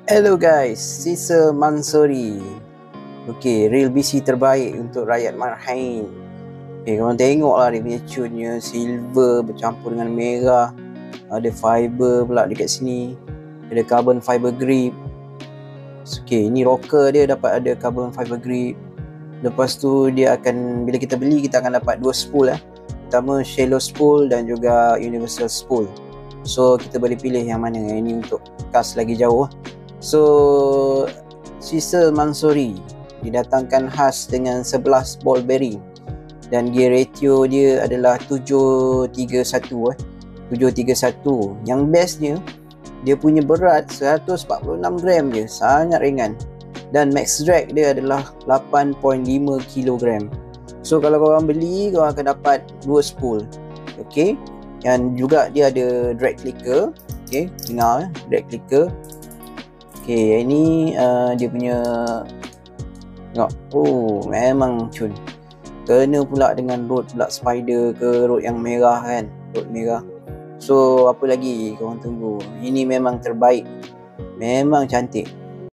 Hello guys, Sisa Mansuri. Okay, real BC terbaik untuk rakyat Marhain. Okay, korang tengoklah dia punya tune-nya, silver bercampur dengan merah. Ada fiber pula dekat sini. Ada carbon fiber grip. Okay, ini rocker dia dapat ada carbon fiber grip. Lepas tu dia akan, bila kita beli, kita akan dapat dua spool Pertama shallow spool dan juga universal spool. So kita boleh pilih yang mana. Yang ini untuk cast lagi jauh. So Sisa Mansuri didatangkan khas dengan 11 ball bearing dan gear ratio dia adalah 731 731. Yang bestnya dia punya berat 146 gram je, sangat ringan, dan max drag dia adalah 8.5 kg. So kalau korang beli, korang akan dapat 2 spool. Okay, dan juga dia ada drag clicker. Okay, dengar drag clicker. Okay, ini dia punya, tengok, oh memang cun. Kena pula dengan road pula spider ke, road yang merah kan, road merah. So apa lagi korang tunggu, ini memang terbaik, memang cantik.